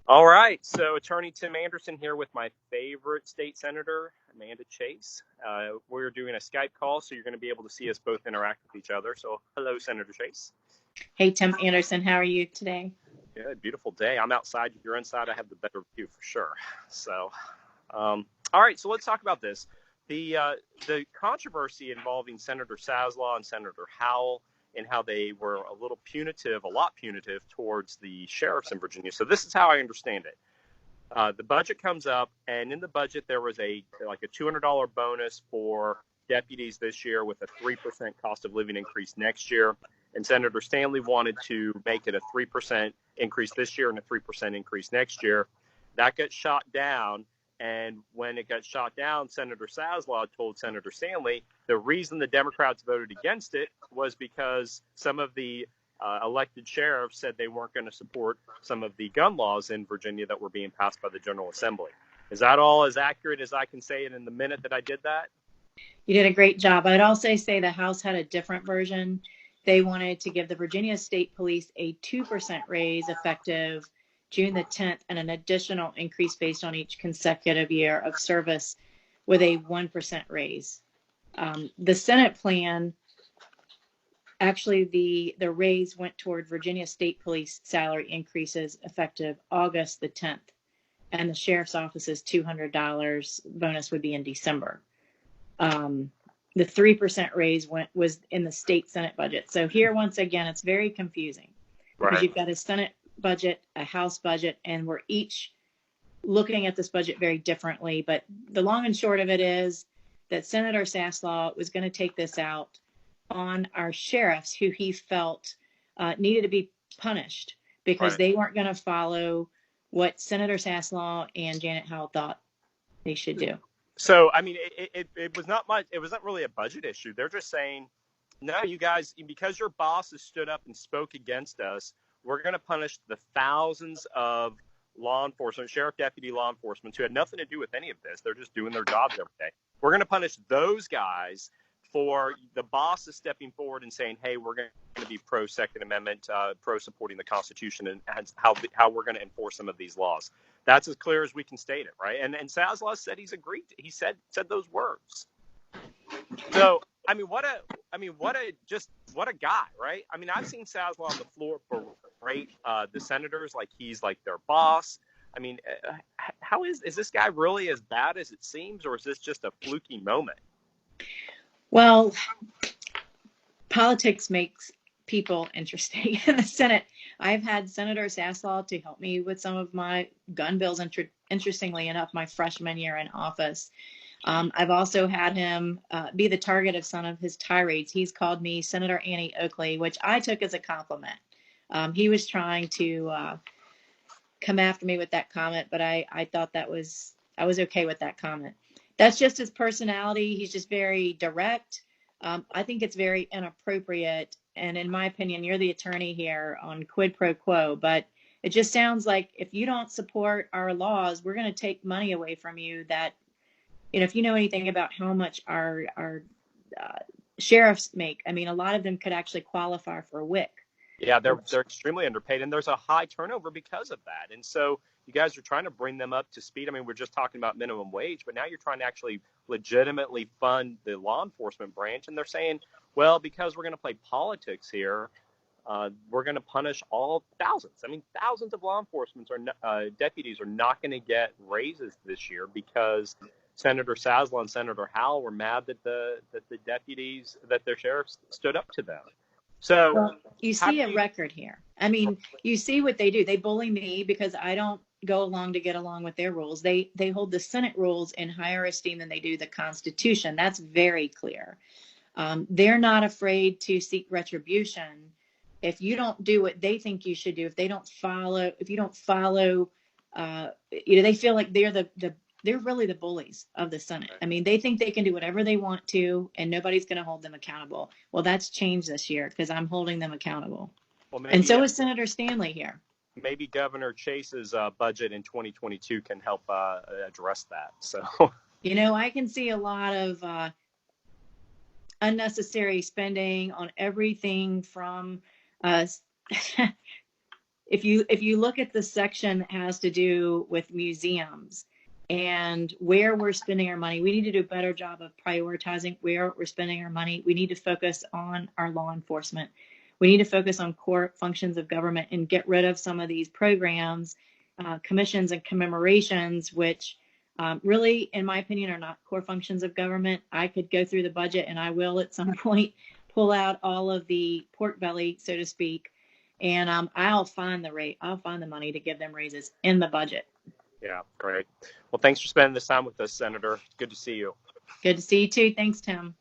All right, so Attorney Tim Anderson here with my favorite state senator, Amanda Chase. We're doing a Skype call, so you're going to be able to see us both interact with each other. So, hello, Senator Chase. Hey, Tim Anderson, how are you today? Good, beautiful day. I'm outside. You're inside. I have the better view for sure. So, all right, so let's talk about this. The controversy involving Senator Saslaw and Senator Howell and how they were a lot punitive towards the sheriffs in Virginia. So this is how I understand it. The budget comes up, and in the budget there was a $200 bonus for deputies this year with a 3% cost of living increase next year. And Senator Stanley wanted to make it a 3% increase this year and a 3% increase next year. That got shot down. And when it got shot down, Senator Saslaw told Senator Stanley the reason the Democrats voted against it was because some of the elected sheriffs said they weren't going to support some of the gun laws in Virginia that were being passed by the General Assembly. Is that all as accurate as I can say it in the minute that I did that? You did a great job. I'd also say the House had a different version. They wanted to give the Virginia State Police a 2% raise effective June the 10th and an additional increase based on each consecutive year of service with a 1% raise. The Senate plan, actually the raise went toward Virginia State Police salary increases effective August the 10th, and the Sheriff's Office's $200 bonus would be in December. The 3% raise was in the state Senate budget. So here, once again, it's very confusing because you've got a Senate budget, a House budget, and we're each looking at this budget very differently. But the long and short of it is that Senator Saslaw was going to take this out on our sheriffs who he felt needed to be punished because they weren't going to follow what Senator Saslaw and Janet Howell thought they should do. So, I mean, it was not much. It wasn't really a budget issue. They're just saying, no, you guys, because your bosses stood up and spoke against us, we're going to punish the thousands of law enforcement, sheriff deputy law enforcement who had nothing to do with any of this. They're just doing their jobs every day. We're going to punish those guys for the bosses stepping forward and saying, hey, we're going to be pro Second Amendment, pro supporting the Constitution, and how we're going to enforce some of these laws. That's as clear as we can state it, right? And Saslaw said he's agreed. He said those words. So I mean, what a guy, right? I mean, I've seen Saslaw on the floor berate the senators like he's like their boss. I mean, how is this guy really as bad as it seems, or is this just a fluky moment? Well, politics makes people interesting in the Senate. I've had Senator Saslaw to help me with some of my gun bills, interestingly enough, my freshman year in office. I've also had him be the target of some of his tirades. He's called me Senator Annie Oakley, which I took as a compliment. He was trying to come after me with that comment, but I thought I was okay with that comment. That's just his personality. He's just very direct. I think it's very inappropriate. And in my opinion, you're the attorney here on quid pro quo, but it just sounds like if you don't support our laws, we're going to take money away from you that, if you know anything about how much our sheriffs make, I mean, a lot of them could actually qualify for a WIC. Yeah, they're extremely underpaid, and there's a high turnover because of that. And so you guys are trying to bring them up to speed. I mean, we're just talking about minimum wage, but now you're trying to actually legitimately fund the law enforcement branch. And they're saying, well, because we're going to play politics here, we're going to punish all thousands. I mean, thousands of law enforcement deputies are not going to get raises this year because Senator Saslaw and Senator Howell were mad that the deputies, that their sheriffs stood up to them. So you see a record here. I mean, you see what they do. They bully me because I don't go along to get along with their rules. They hold the Senate rules in higher esteem than they do the Constitution. That's very clear. They're not afraid to seek retribution if you don't do what they think you should do. If you don't follow, they feel like they're really the bullies of the Senate. I mean, they think they can do whatever they want to, and nobody's going to hold them accountable. Well, that's changed this year because I'm holding them accountable. Well, and so is Senator Stanley here. Maybe Governor Chase's budget in 2022 can help address that. So, I can see a lot of unnecessary spending on everything from if you look at the section that has to do with museums and where we're spending our money, we need to do a better job of prioritizing where we're spending our money. We need to focus on our law enforcement. We need to focus on core functions of government and get rid of some of these programs, commissions and commemorations, which really, in my opinion, are not core functions of government. I could go through the budget, and I will at some point pull out all of the pork belly, so to speak, and I'll find the money to give them raises in the budget. Yeah, great. Well, thanks for spending this time with us, Senator. Good to see you. Good to see you too. Thanks, Tim.